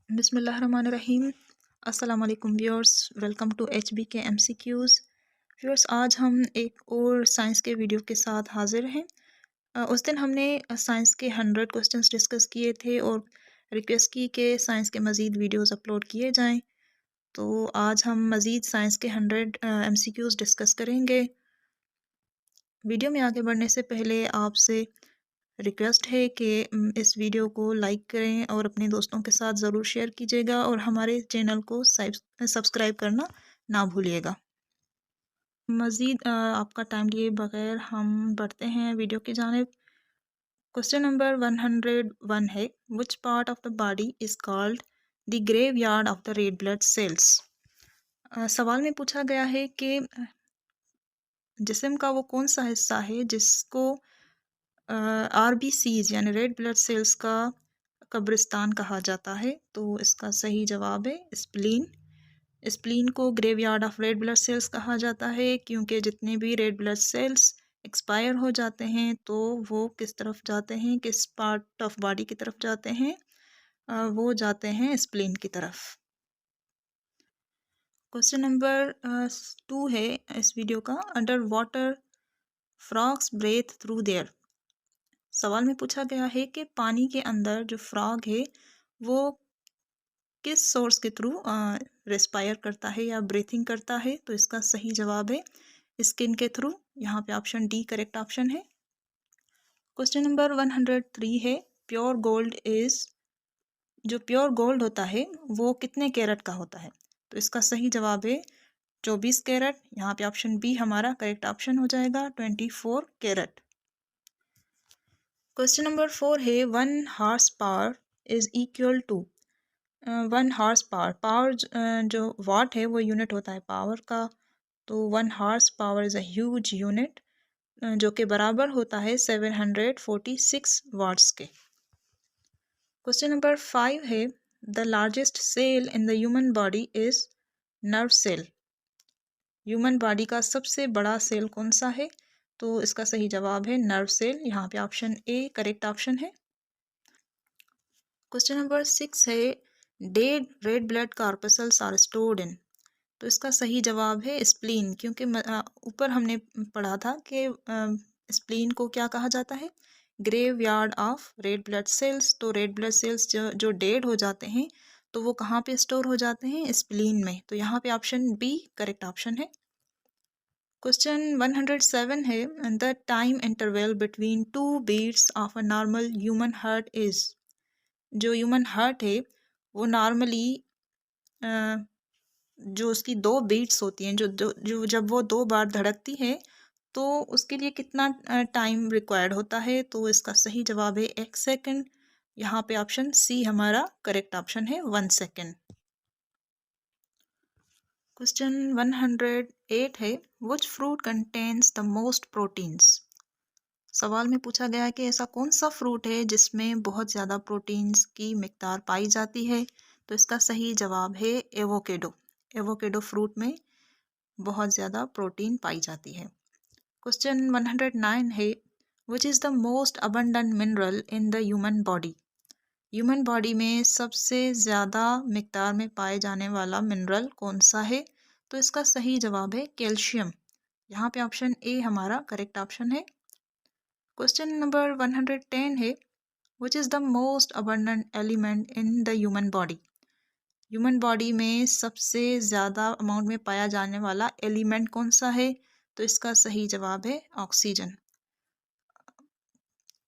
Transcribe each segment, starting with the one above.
बिस्मिल्लाहिर्रहमानिर्रहीम। अस्सलाम वालेकुम viewers, welcome to HBK MCQs। Viewers, आज हम एक और साइंस के वीडियो के साथ हाजिर हैं। उस दिन हमने साइंस के 100 क्वेश्चंस डिस्कस किए थे और रिक्वेस्ट की कि साइंस के मज़ीद वीडियोस अपलोड किए जाएं। तो आज हम मज़ीद साइंस के 100 MCQs डिस्कस करेंगे। वीडियो में आगे बढ़ने से पहले आपसे रिक्वेस्ट है कि इस वीडियो को लाइक करें और अपने दोस्तों के साथ ज़रूर शेयर कीजिएगा और हमारे चैनल को सब्सक्राइब करना ना भूलिएगा। मज़ीद आपका टाइम लिए बगैर हम बढ़ते हैं वीडियो की जानिब। क्वेश्चन नंबर 101 है, which part of the body is called the graveyard of the red blood sales. सवाल में पूछा गया है कि जिस्म का वो कौन सा हिस्सा है जिसको RBCs यानी रेड ब्लड सेल्स का कब्रिस्तान कहा जाता है। तो इसका सही जवाब है स्प्लीन। स्प्लीन को graveyard of red blood sales कहा जाता है क्योंकि जितने भी रेड ब्लड सेल्स एक्सपायर हो जाते हैं तो वो किस तरफ जाते हैं, किस पार्ट ऑफ बॉडी की तरफ जाते हैं, वो जाते हैं स्प्लीन की तरफ। क्वेश्चन नंबर 2 है इस वीडियो का, under water frogs breathe through there. सवाल में पूछा गया है कि पानी के अंदर जो फ्रॉग है वो किस सोर्स के थ्रू रेस्पायर करता है या ब्रीथिंग करता है। तो इसका सही जवाब है स्किन के थ्रू। यहाँ पे ऑप्शन डी करेक्ट ऑप्शन है। क्वेश्चन नंबर 103 है, प्योर गोल्ड इज, जो प्योर गोल्ड होता है वो कितने कैरेट का होता है। तो इसका सही जवाब है 24 कैरेट। यहाँ पे ऑप्शन बी हमारा करेक्ट ऑप्शन हो जाएगा, 24 कैरेट। क्वेश्चन नंबर 4 है, 1 horse power is equal to. 1 horse power, power जो वाट है वो यूनिट होता है पावर का। तो 1 horse power is a huge unit जो कि बराबर होता है 746 वाट्स के। क्वेश्चन नंबर 5 है, the largest cell in the human body is nerve cell. Human body का सबसे बड़ा सेल कौन सा है। तो इसका सही जवाब है नर्व सेल। यहाँ पे ऑप्शन ए करेक्ट ऑप्शन है। क्वेश्चन नंबर 6 है, dead red blood corpuscles are stored in. तो इसका सही जवाब है स्प्लीन, क्योंकि ऊपर हमने पढ़ा था कि स्प्लीन को क्या कहा जाता है, graveyard of red blood cells. तो रेड ब्लड सेल्स जो डेड हो जाते हैं तो वो कहाँ पे स्टोर हो जाते हैं, स्प्लीन में। तो यहाँ पे ऑप्शन बी करेक्ट ऑप्शन है। क्वेश्चन 107 है, the time interval between 2 beats of a normal human heart is. जो ह्यूमन हार्ट है वो नॉर्मली जो उसकी 2 बीट्स होती हैं, जो जब वो 2 बार धड़कती है तो उसके लिए कितना टाइम रिक्वायर्ड होता है। तो इसका सही जवाब है 1 सेकंड। यहाँ पे ऑप्शन सी हमारा करेक्ट ऑप्शन है, 1 सेकंड। क्वेश्चन 108 है, which fruit contains the most proteins. सवाल में पूछा गया है कि ऐसा कौन सा फ्रूट है जिसमें बहुत ज़्यादा प्रोटीन्स की मिकदार पाई जाती है। तो इसका सही जवाब है एवोकेडो। एवोकेडो फ्रूट में बहुत ज़्यादा प्रोटीन पाई जाती है। क्वेश्चन 109 है, विच is the most abundant mineral in the human body. Human body में सबसे ज़्यादा मिकदार में पाए जाने वाला मिनरल कौन सा है। तो इसका सही जवाब है कैल्शियम। यहाँ पे ऑप्शन ए हमारा करेक्ट ऑप्शन है। क्वेश्चन नंबर 110 है, विच is the most abundant element in the human body. Human body में सबसे ज़्यादा अमाउंट में पाया जाने वाला एलिमेंट कौन सा है। तो इसका सही जवाब है ऑक्सीजन।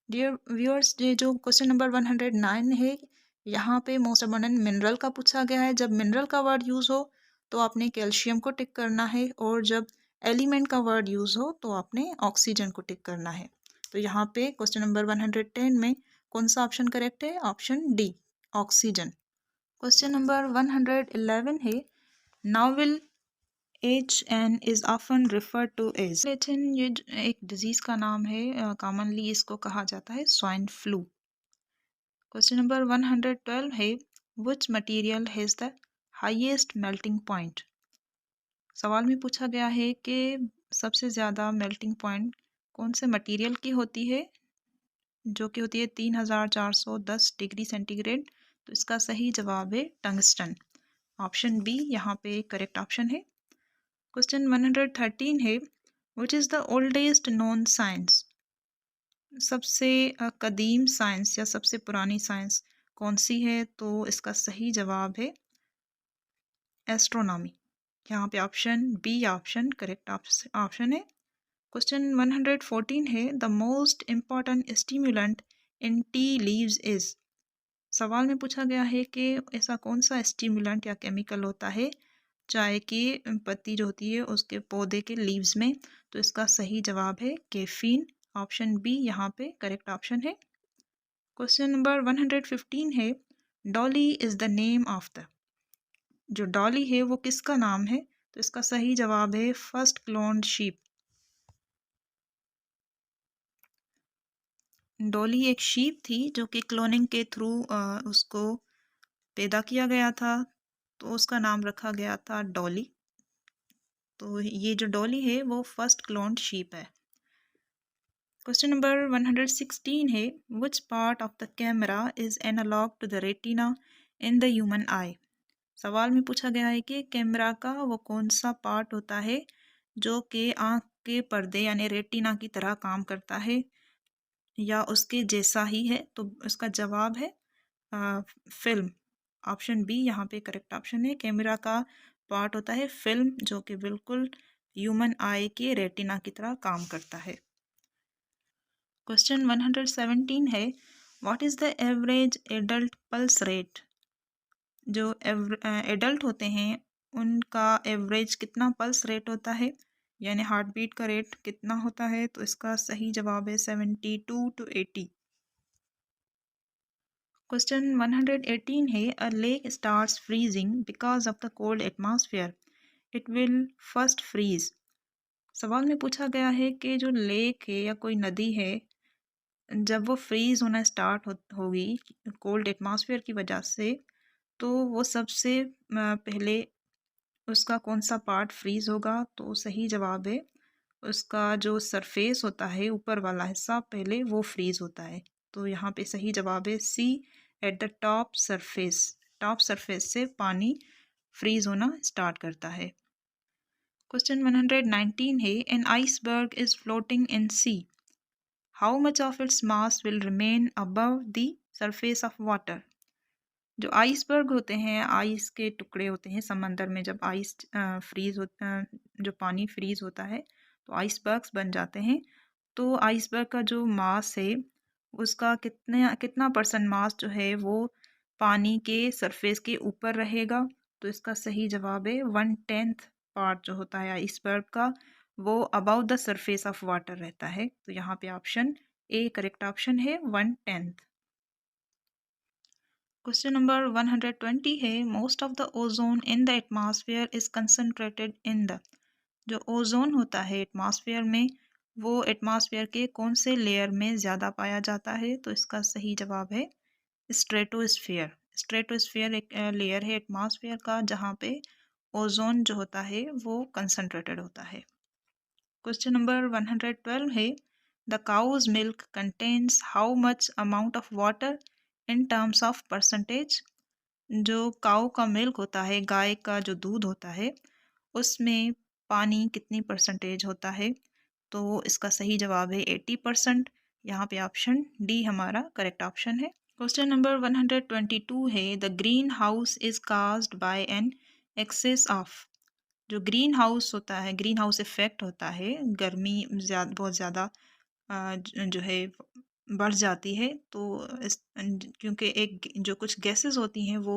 डियर व्यूअर्स, ये जो क्वेश्चन नंबर 109 है यहाँ पे मोस्ट अबंडेंट मिनरल का पूछा गया है। जब मिनरल का वर्ड यूज़ हो तो आपने कैल्शियम को टिक करना है, और जब एलिमेंट का वर्ड यूज़ हो तो आपने ऑक्सीजन को टिक करना है। तो यहाँ पे क्वेश्चन नंबर 110 में कौन सा ऑप्शन करेक्ट है, option D oxygen. Question number 111 है, नाविल HN is often referred to as। लेकिन ये एक डिजीज़ का नाम है, कॉमनली इसको कहा जाता है स्वाइन फ्लू। क्वेश्चन नंबर 112 है, which material has the highest melting point. सवाल में पूछा गया है कि सबसे ज़्यादा मेल्टिंग पॉइंट कौन से मटेरियल की होती है, जो कि होती है 3410 डिग्री सेंटीग्रेड। तो तो इसका सही जवाब है टंगस्टन। ऑप्शन बी यहाँ पे करेक्ट ऑप्शन है। क्वेश्चन 113 है, विच is the oldest known science? सबसे कदीम साइंस या सबसे पुरानी साइंस कौन सी है? तो इसका सही जवाब है एस्ट्रोनॉमी। यहाँ पे option B option correct option है। क्वेश्चन 114 है, the most important stimulant in tea leaves is? सवाल में पूछा गया है कि ऐसा कौन सा स्टिमुलेंट या केमिकल होता है चाय की पत्ती जो होती है उसके पौधे के लीव्स में? तो इसका सही जवाब है कैफीन। ऑप्शन बी यहाँ पे करेक्ट ऑप्शन है। क्वेश्चन नंबर 115 है, Dolly is the name of the? जो डॉली है वो किसका नाम है? तो इसका सही जवाब है फर्स्ट क्लोन्ड शीप। डॉली एक शीप थी जो कि क्लोनिंग के थ्रू उसको पैदा किया गया था, तो उसका नाम रखा गया था डॉली। तो ये जो डॉली है वो फर्स्ट क्लोन्ड शीप है। क्वेश्चन नंबर 116 है, which part of the camera is analogue to the retina in the human eye? सवाल में पूछा गया है कि कैमरा का वो कौन सा पार्ट होता है जो कि आँख के पर्दे यानी रेटिना की तरह काम करता है या उसके जैसा ही है? तो इसका जवाब है फिल्म। ऑप्शन बी यहाँ पे करेक्ट ऑप्शन है। कैमरा का पार्ट होता है फिल्म जो कि बिल्कुल ह्यूमन आई के रेटिना की तरह काम करता है। क्वेश्चन 117 है, what is the average adult pulse rate? जो एडल्ट होते हैं उनका एवरेज कितना पल्स रेट होता है यानी हार्ट बीट का रेट कितना होता है? तो इसका सही जवाब है 72 to 80। क्वेश्चन 118 है, a lake starts freezing because of the cold atmosphere, it will first freeze? सवाल में पूछा गया है कि जो लेक है या कोई नदी है जब वो फ्रीज होना स्टार्ट होगी कोल्ड एटमॉस्फेयर की वजह से, तो वो सबसे पहले उसका कौन सा पार्ट फ्रीज होगा? तो सही जवाब है उसका जो सरफेस होता है ऊपर वाला हिस्सा पहले वो फ्रीज होता है। तो यहाँ पे सही जवाब है सी, एट द टॉप सरफेस से पानी फ्रीज होना स्टार्ट करता है। क्वेश्चन 119 है, an iceberg is floating in sea, how much of its mass will remain above the surface of water? जो आइसबर्ग होते हैं, आइस के टुकड़े होते हैं समंदर में, जब आइस फ्रीज हो जो पानी फ्रीज होता है तो आइसबर्ग्स बन जाते हैं। तो आइसबर्ग का जो मास है उसका कितना कितना परसेंट मास जो है वो पानी के सरफेस के ऊपर रहेगा? तो इसका सही जवाब है 1/10 पार्ट जो होता है आइसबर्ग का वो about the surface of water रहता है। तो यहाँ पे ऑप्शन ए करेक्ट ऑप्शन है 1/10। क्वेश्चन नंबर 120 है, most of the ozone in the atmosphere is concentrated in the? जो ओजोन होता है एटमॉस्फेयर में वो एटमॉस्फेयर के कौन से लेयर में ज़्यादा पाया जाता है? तो इसका सही जवाब है स्ट्रेटोस्फेयर। स्ट्रेटोस्फेयर एक लेयर है एटमॉस्फेयर का जहाँ पे ओजोन जो होता है वो कंसनट्रेटेड होता है। क्वेश्चन नंबर 112 है, the cow's milk contains how much amount of water in terms of percentage? जो काऊ का मिल्क होता है, गाय का जो दूध होता है, उसमें पानी कितनी परसेंटेज होता है? तो इसका सही जवाब है 80%। यहाँ पे ऑप्शन डी हमारा करेक्ट ऑप्शन है। क्वेश्चन नंबर 122 है, the greenhouse is caused by an excess of? जो ग्रीन हाउस होता है, ग्रीन हाउस इफेक्ट होता है, गर्मी बहुत ज़्यादा जो है बढ़ जाती है तो इस क्योंकि एक जो कुछ गैसेस होती हैं वो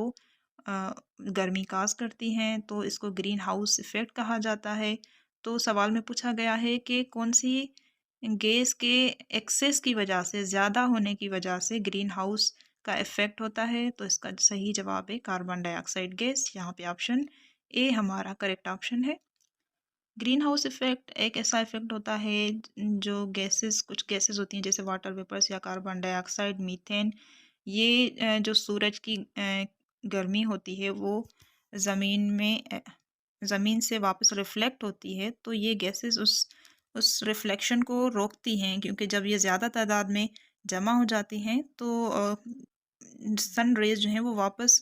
गर्मी काज करती हैं तो इसको ग्रीन हाउस इफ़ेक्ट कहा जाता है। तो सवाल में पूछा गया है कि कौन सी गैस के एक्सेस की वजह से, ज़्यादा होने की वजह से ग्रीन हाउस का इफ़ेक्ट होता है? तो इसका सही जवाब है कार्बन डाइऑक्साइड गैस। यहाँ पे ऑप्शन ए हमारा करेक्ट ऑप्शन है। ग्रीन हाउस इफ़ेक्ट एक ऐसा इफ़ेक्ट होता है जो गैसेस, कुछ गैसेस होती हैं जैसे वाटर वेपर्स या कार्बन डाइऑक्साइड, मीथेन, ये जो सूरज की गर्मी होती है वो ज़मीन में ज़मीन से वापस रिफ्लेक्ट होती है तो ये गैसेस उस रिफ्लेक्शन को रोकती हैं, क्योंकि जब ये ज़्यादा तादाद में जमा हो जाती हैं तो सन रेज जो हैं वो वापस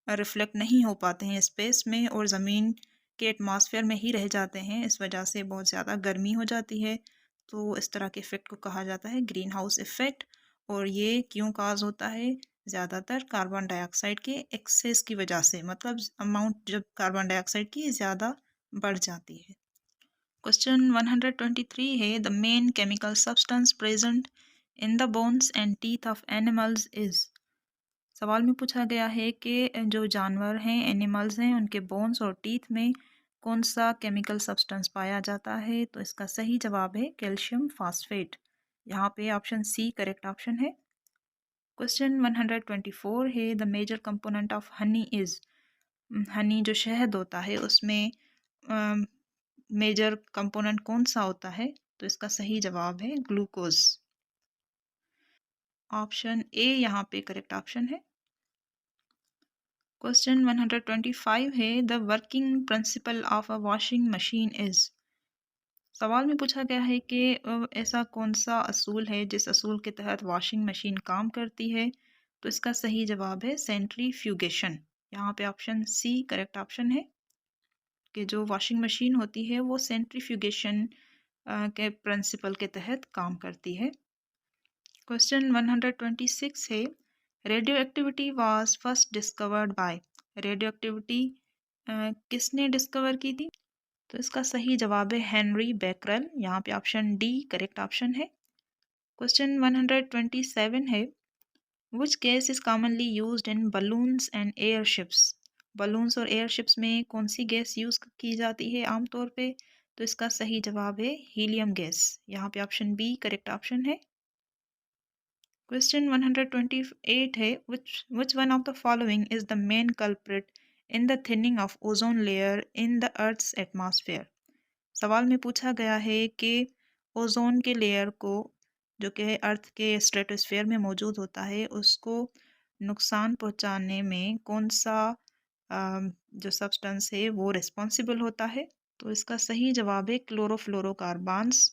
रिफ्लेक्ट नहीं हो पाते हैं स्पेस में और ज़मीन के एटमॉस्फेयर में ही रह जाते हैं। इस वजह से बहुत ज़्यादा गर्मी हो जाती है। तो इस तरह के इफ़ेक्ट को कहा जाता है ग्रीन हाउस इफ़ेक्ट। और ये क्यों काज होता है? ज़्यादातर कार्बन डाइऑक्साइड के एक्सेस की वजह से, मतलब अमाउंट जब कार्बन डाइऑक्साइड की ज़्यादा बढ़ जाती है। क्वेश्चन 123 है the main chemical substance present in the bones and teeth of animals is. सवाल में पूछा गया है कि जो जानवर हैं, एनिमल्स हैं, उनके बोन्स और टीथ में कौन सा केमिकल सब्सटेंस पाया जाता है? तो इसका सही जवाब है कैल्शियम फास्फेट। यहाँ पे ऑप्शन सी करेक्ट ऑप्शन है। क्वेश्चन 124 है the major component of honey is. Honey जो शहद होता है उसमें मेजर कंपोनेंट कौन सा होता है? तो इसका सही जवाब है ग्लूकोज। ऑप्शन ए यहाँ पे करेक्ट ऑप्शन है। क्वेश्चन 125 है the working principle of a washing machine is. सवाल में पूछा गया है कि ऐसा कौन सा असूल है जिस असूल के तहत वॉशिंग मशीन काम करती है? तो इसका सही जवाब है सेंट्रीफ्यूगेशन। यहाँ पे ऑप्शन सी करेक्ट ऑप्शन है कि जो वॉशिंग मशीन होती है वो सेंट्रीफ्यूगेशन के प्रिंसिपल के तहत काम करती है। क्वेश्चन 126 है radio activity was first discovered by. Radio activity किसने डिस्कवर की थी? तो इसका सही जवाब है हेनरी बेकरल। यहाँ पे ऑप्शन डी करेक्ट ऑप्शन है। क्वेश्चन 127 है which gas is commonly used in balloons and airships. Balloons और एयरशिप्स में कौन सी गैस यूज की जाती है आमतौर पे? तो इसका सही जवाब है हीलियम गैस। यहाँ पे ऑप्शन बी करेक्ट ऑप्शन है। क्वेश्चन 128 है which one of the following is the main culprit in the thinning of ozone layer in the earth's atmosphere। सवाल में पूछा गया है कि ओजोन के लेयर को, जो कि अर्थ के स्ट्रेटोस्फेयर में मौजूद होता है, उसको नुकसान पहुंचाने में कौन सा जो सब्सटेंस है वो रिस्पॉन्सिबल होता है? तो इसका सही जवाब है क्लोरोफ्लोरोकार्बन्स।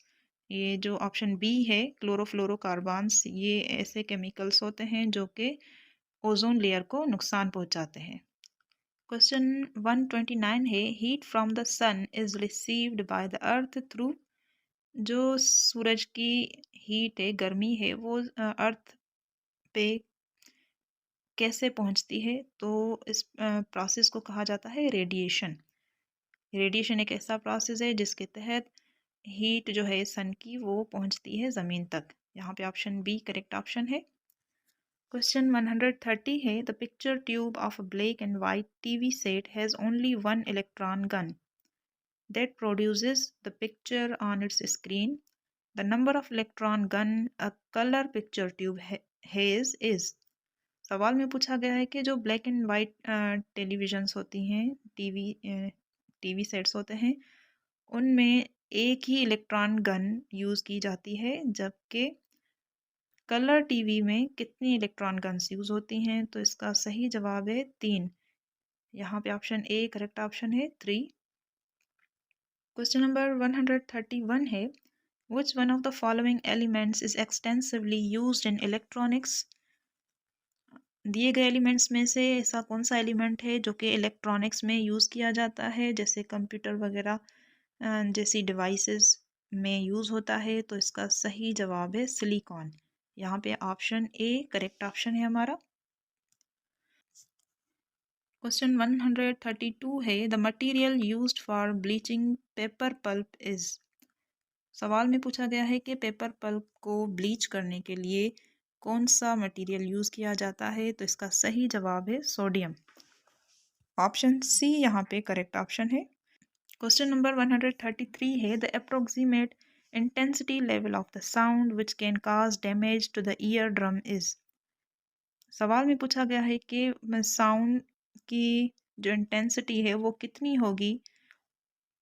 ये जो ऑप्शन बी है क्लोरोफ्लोरोकार्बन्स, ये ऐसे केमिकल्स होते हैं जो कि ओजोन लेयर को नुकसान पहुंचाते हैं। क्वेश्चन 129 है heat from the sun is received by the earth through. जो सूरज की हीट है, गर्मी है, वो अर्थ पे कैसे पहुंचती है? तो इस प्रोसेस को कहा जाता है रेडिएशन। रेडिएशन एक ऐसा प्रोसेस है जिसके तहत हीट जो है सन की वो पहुंचती है ज़मीन तक। यहाँ पे ऑप्शन बी करेक्ट ऑप्शन है। क्वेश्चन 130 है the picture tube of a black and white TV set has only one electron gun that produces the picture on its screen. The number of electron gun a color picture tube has is। सवाल में पूछा गया है कि जो black and white televisions होती हैं, TV sets होते हैं, उनमें एक ही इलेक्ट्रॉन गन यूज़ की जाती है, जबकि कलर टीवी में कितनी इलेक्ट्रॉन गन्स यूज़ होती हैं? तो इसका सही जवाब है 3। यहाँ पे ऑप्शन ए करेक्ट ऑप्शन है 3। क्वेश्चन नंबर 131 है which one of the following elements is extensively used in electronics। दिए गए एलिमेंट्स में से ऐसा कौन सा एलिमेंट है जो कि इलेक्ट्रॉनिक्स में यूज़ किया जाता है, जैसे कंप्यूटर वगैरह जैसी डिवाइसेस में यूज़ होता है? तो इसका सही जवाब है सिलिकॉन। यहाँ पे ऑप्शन ए करेक्ट ऑप्शन है हमारा। क्वेश्चन 132 है the material used for bleaching paper pulp is. सवाल में पूछा गया है कि पेपर पल्प को ब्लीच करने के लिए कौन सा मटेरियल यूज़ किया जाता है? तो इसका सही जवाब है सोडियम। ऑप्शन सी यहाँ पे करेक्ट ऑप्शन है। क्वेश्चन नंबर 133 है the approximate intensity level of the sound which can cause damage to the eardrum is. सवाल में पूछा गया है कि साउंड की जो इंटेंसिटी है वो कितनी होगी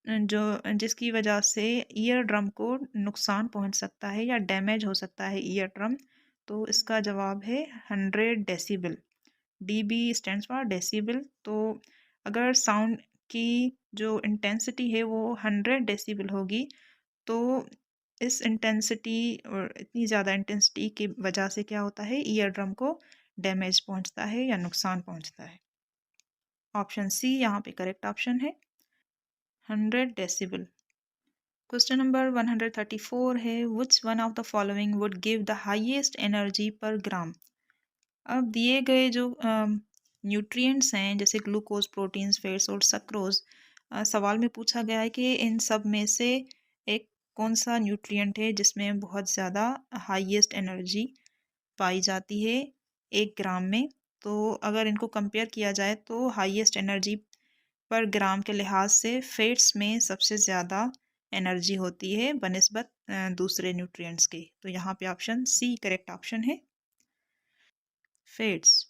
जो जिसकी वजह से ईयर ड्रम को नुकसान पहुंच सकता है या डैमेज हो सकता है ईयर ड्रम। तो इसका जवाब है 100 decibel. DB stands for decibel. तो अगर साउंड की जो इंटेंसिटी है वो 100 डेसिबल होगी, तो इस इंटेंसिटी और इतनी ज़्यादा इंटेंसिटी की वजह से क्या होता है, ईयर ड्रम को डैमेज पहुंचता है या नुकसान पहुंचता है। ऑप्शन सी यहाँ पे करेक्ट ऑप्शन है, 100 डेसिबल। क्वेश्चन नंबर 134 है, which one of the following would give the highest energy पर ग्राम। अब दिए गए जो न्यूट्रिएंट्स हैं जैसे ग्लूकोज, प्रोटीन्स, फैट्स और सक्रोज, सवाल में पूछा गया है कि इन सब में से एक कौन सा न्यूट्रिएंट है जिसमें बहुत ज़्यादा हाईएस्ट एनर्जी पाई जाती है 1 ग्राम में। तो अगर इनको कंपेयर किया जाए तो हाईएस्ट एनर्जी पर ग्राम के लिहाज से फैट्स में सबसे ज़्यादा एनर्जी होती है बनिस्बत दूसरे न्यूट्रिएंट्स के। तो यहाँ पे ऑप्शन सी करेक्ट ऑप्शन है, फैट्स।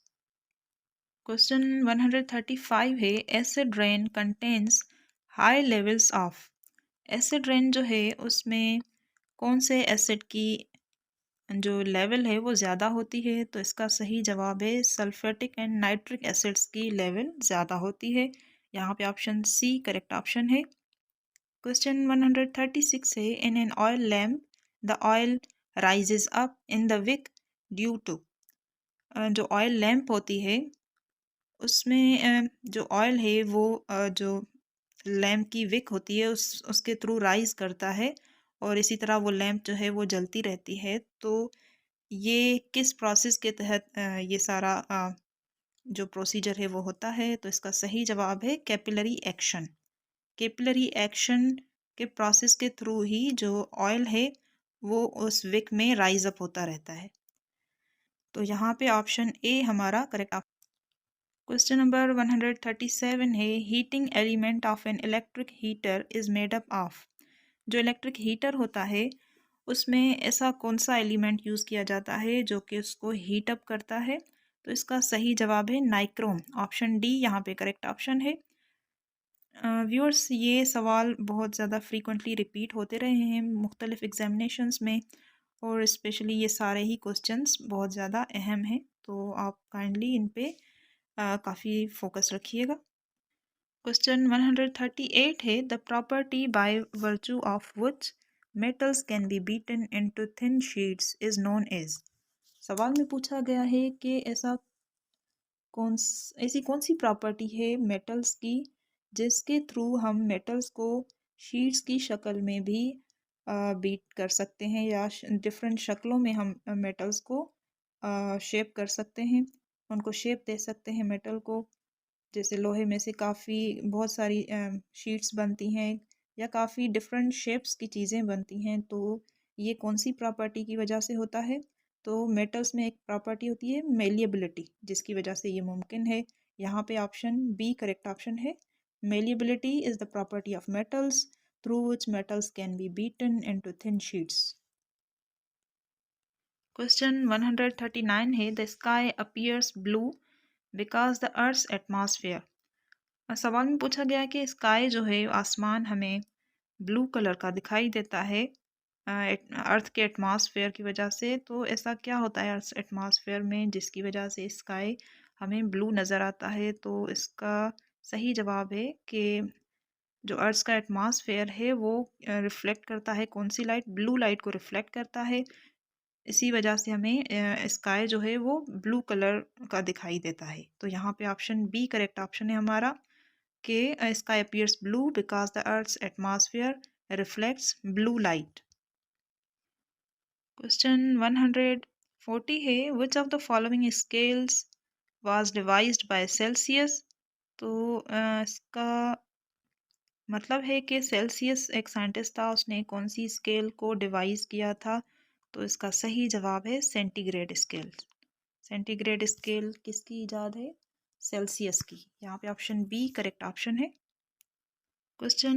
क्वेश्चन 135 है, acid rain contains high levels of. Acid rain जो है उसमें कौन से एसिड की जो लेवल है वो ज़्यादा होती है। तो इसका सही जवाब है सल्फेटिक एंड नाइट्रिक एसिड्स की लेवल ज़्यादा होती है। यहाँ पे ऑप्शन सी करेक्ट ऑप्शन है। क्वेश्चन 136 है, in an oil lamp the oil rises up in the wick due to. जो ऑयल लैम्प होती है उसमें जो ऑयल है वो जो लैम्प की विक होती है उसके थ्रू राइज करता है और इसी तरह वो लैम्प जो है वो जलती रहती है। तो ये किस प्रोसेस के तहत ये सारा जो प्रोसीजर है वो होता है। तो इसका सही जवाब है कैपिलरी एक्शन। कैपिलरी एक्शन के प्रोसेस के थ्रू ही जो ऑयल है वो उस विक में राइज अप होता रहता है। तो यहाँ पे ऑप्शन ए हमारा करेक्ट। क्वेश्चन नंबर 137 है, heating element of an electric heater is made up of. जो इलेक्ट्रिक हीटर होता है उसमें ऐसा कौन सा एलिमेंट यूज़ किया जाता है जो कि उसको हीट अप करता है। तो इसका सही जवाब है नाइक्रोम। ऑप्शन डी यहाँ पे करेक्ट ऑप्शन है। व्यूअर्स, ये सवाल बहुत ज़्यादा फ्रीक्वेंटली रिपीट होते रहे हैं मुख्तलिफ एग्जामिनेशंस में और स्पेशली ये सारे ही क्वेश्चंस बहुत ज़्यादा अहम हैं। तो आप काइंडली इन पे काफ़ी फोकस रखिएगा। क्वेश्चन 138 है, the property by virtue of which metals can be beaten into thin sheets is known as. सवाल में पूछा गया है कि ऐसी कौन सी प्रॉपर्टी है मेटल्स की जिसके थ्रू हम मेटल्स को शीट्स की शक्ल में भी बीट कर सकते हैं या डिफरेंट शक्लों में हम मेटल्स को शेप कर सकते हैं, उनको शेप दे सकते हैं मेटल को। जैसे लोहे में से काफ़ी बहुत सारी शीट्स बनती हैं या काफ़ी डिफरेंट शेप्स की चीज़ें बनती हैं। तो ये कौन सी प्रॉपर्टी की वजह से होता है। तो मेटल्स में एक प्रॉपर्टी होती है मेलिएबिलिटी जिसकी वजह से ये मुमकिन है। यहाँ पे ऑप्शन बी करेक्ट ऑप्शन है। Malleability is the property of metals through which metals can be beaten into thin sheets. Question 139 है, the sky appears blue because the earth's atmosphere. सवाल में पूछा गया कि स्काई जो है आसमान हमें ब्लू कलर का दिखाई देता है अर्थ के एटमॉस्फेयर की वजह से। तो ऐसा क्या होता है अर्थ एटमॉस्फेयर में जिसकी वजह से स्काई हमें ब्लू नज़र आता है। तो इसका सही जवाब है कि जो अर्थ का एटमॉस्फेयर है वो रिफ्लेक्ट करता है कौन सी लाइट, ब्लू लाइट को रिफ्लेक्ट करता है। इसी वजह से हमें स्काई जो है वो ब्लू कलर का दिखाई देता है। तो यहाँ पे ऑप्शन बी करेक्ट ऑप्शन है हमारा कि sky appears blue because the earth's atmosphere reflects blue light. Question 140 है, which of the following scales was devised by Celsius. तो इसका मतलब है कि सेल्सियस एक साइंटिस्ट था, उसने कौन सी स्केल को डिवाइस किया था। तो इसका सही जवाब है सेंटीग्रेड स्केल। सेंटीग्रेड स्केल किसकी इजाद है, सेल्सियस की। यहाँ पे ऑप्शन बी करेक्ट ऑप्शन है। क्वेश्चन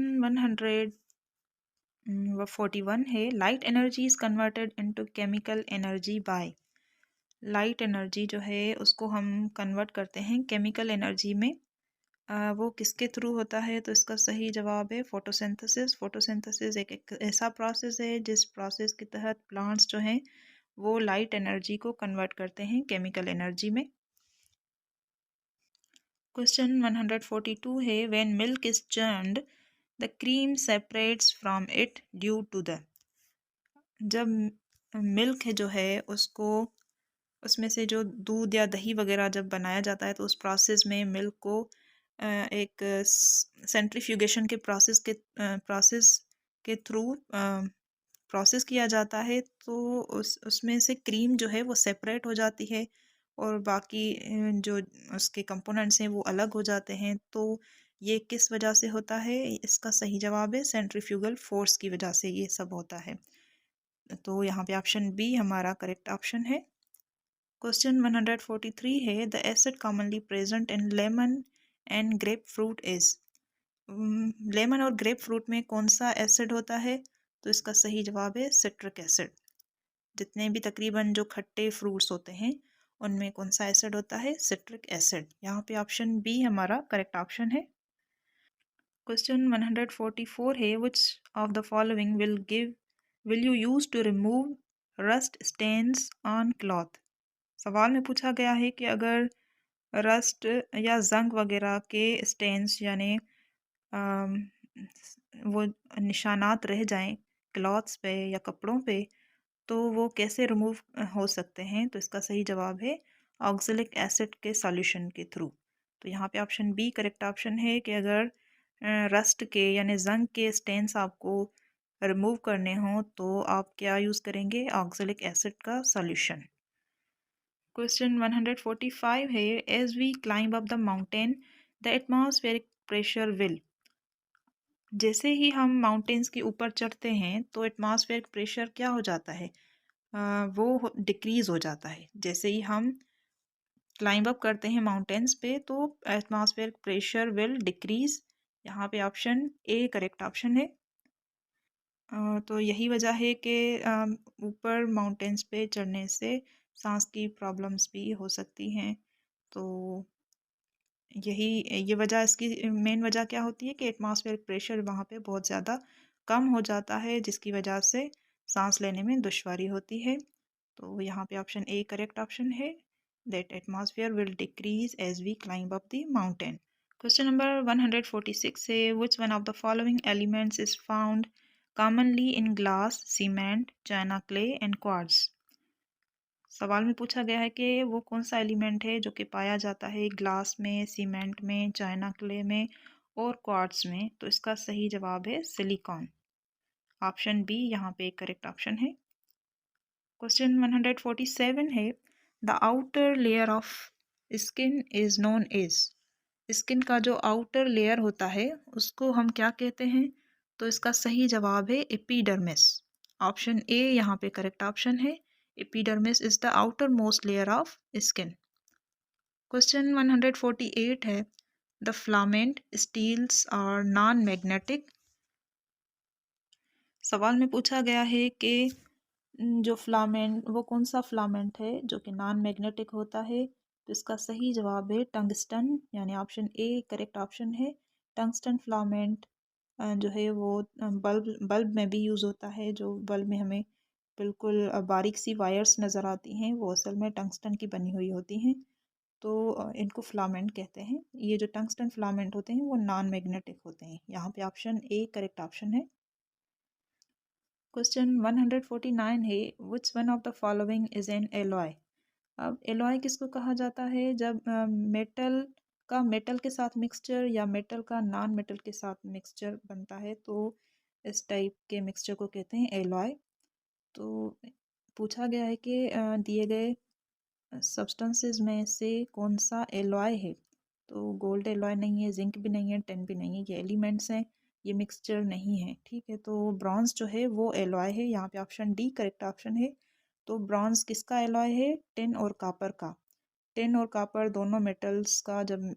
141 है, light energy is converted into chemical energy by. Light energy जो है उसको हम कन्वर्ट करते हैं केमिकल एनर्जी में, वो किसके थ्रू होता है। तो इसका सही जवाब है फोटोसिंथेसिस। फोटोसिंथेसिस एक ऐसा प्रोसेस है जिस प्रोसेस के तहत प्लांट्स जो हैं वो लाइट एनर्जी को कन्वर्ट करते हैं केमिकल एनर्जी में। क्वेश्चन 142 है, when milk is churned the cream separates from it due to the. जब मिल्क जो है उसको उसमें से जो दूध या दही वगैरह जब बनाया जाता है तो उस प्रोसेस में मिल्क को एक सेंट्रीफ्यूगेशन के प्रोसेस के थ्रू प्रोसेस किया जाता है, तो उसमें से क्रीम जो है वो सेपरेट हो जाती है और बाकी जो उसके कंपोनेंट्स हैं वो अलग हो जाते हैं। तो ये किस वजह से होता है? इसका सही जवाब है सेंट्रीफ्यूगल फोर्स की वजह से ये सब होता है। तो यहाँ पे ऑप्शन बी हमारा करेक्ट ऑप्शन है। क्वेश्चन 143 है, the acid commonly present in lemon and grep fruit is. Lemon और ग्रेप फ्रूट में कौन सा एसिड होता है? तो इसका सही जवाब है सिट्रिक एसिड। जितने भी तकरीबन जो खट्टे फ्रूट्स होते हैं उनमें कौन सा एसिड होता है? Citric acid. यहाँ पे ऑप्शन बी हमारा करेक्ट ऑप्शन है। क्वेश्चन 144 है, which of the following will you use to remove rust stains on cloth. सवाल में पूछा गया है कि अगर रस्ट या जंग वगैरह के स्टेन्स यानी अम, वो निशानात रह जाएं क्लॉथ्स पे या कपड़ों पे, तो वो कैसे रिमूव हो सकते हैं? तो इसका सही जवाब है ऑक्जेलिक एसिड के सॉल्यूशन के थ्रू। तो यहाँ पे ऑप्शन बी करेक्ट ऑप्शन है कि अगर रस्ट के यानी जंग के स्टेन्स आपको रिमूव करने हों तो आप क्या यूज़ करेंगे? ऑक्जेलिक एसिड का सॉल्यूशन। क्वेश्चन 145 है, as we climb up the mountain the atmospheric pressure will. जैसे ही हम माउंटेन्स के ऊपर चढ़ते हैं तो एटमॉस्फेरिक प्रेशर क्या हो जाता है? वो डिक्रीज़ हो जाता है। जैसे ही हम क्लाइंब अप करते हैं माउंटेन्स पे तो एटमॉस्फेरिक प्रेशर विल डिक्रीज़। यहाँ पे ऑप्शन ए करेक्ट ऑप्शन है। तो यही वजह है कि ऊपर माउंटेन्स पे चढ़ने से सांस की प्रॉब्लम्स भी हो सकती हैं। तो यही ये वजह, इसकी मेन वजह क्या होती है कि एटमॉस्फेरिक प्रेशर वहाँ पे बहुत ज़्यादा कम हो जाता है, जिसकी वजह से सांस लेने में दुश्वारी होती है। तो यहाँ पे ऑप्शन ए करेक्ट ऑप्शन है, that atmosphere will decrease as we climb up the mountain. Question number 146 है, which one of the following elements is found commonly in glass, cement, china clay and quartz. सवाल में पूछा गया है कि वो कौन सा एलिमेंट है जो कि पाया जाता है ग्लास में, सीमेंट में, चाइना क्ले में और क्वार्ट्ज में। तो इसका सही जवाब है सिलिकॉन। ऑप्शन बी यहाँ पे करेक्ट ऑप्शन है। क्वेश्चन 147 है, the outer layer of skin is known as. Skin का जो आउटर लेयर होता है उसको हम क्या कहते हैं? तो इसका सही जवाब है एपिडर्मिस। ऑप्शन ए यहाँ पे करेक्ट ऑप्शन है। Epidermis is the outermost layer of skin. Question 148 है, the filament steels are non magnetic. सवाल में पूछा गया है कि जो फ्लामेंट, वो कौन सा फ्लामेंट है जो कि नॉन मैग्नेटिक होता है? तो इसका सही जवाब है टंगस्टन, यानी ऑप्शन ए करेक्ट ऑप्शन है। टंगस्टन फ्लामेंट जो है वो बल्ब बल्ब में भी यूज़ होता है। जो बल्ब में हमें बिल्कुल बारीक सी वायर्स नज़र आती हैं वो असल में टंगस्टन की बनी हुई होती हैं। तो इनको फ्लामेंट कहते हैं। ये जो टंगस्टन फ्लामेंट होते हैं वो नॉन मैग्नेटिक होते हैं। यहाँ पे ऑप्शन ए करेक्ट ऑप्शन है। क्वेश्चन 149 है, which one of the following is an alloy. अब एलॉय किसको कहा जाता है? जब मेटल का मेटल के साथ मिक्सचर या मेटल का नॉन मेटल के साथ मिक्सचर बनता है तो इस टाइप के मिक्सचर को कहते हैं एलॉय। तो पूछा गया है कि दिए गए सब्सटेंसेस में से कौन सा एलॉय है? तो गोल्ड एलॉय नहीं है, जिंक भी नहीं है, टिन भी नहीं है, ये एलिमेंट्स हैं, ये मिक्सचर नहीं है। ठीक है, तो ब्रॉन्ज जो है वो एलॉय है। यहाँ पे ऑप्शन डी करेक्ट ऑप्शन है। तो ब्रॉन्ज किसका एलॉय है? टिन और कॉपर का। टिन और कॉपर दोनों मेटल्स का जब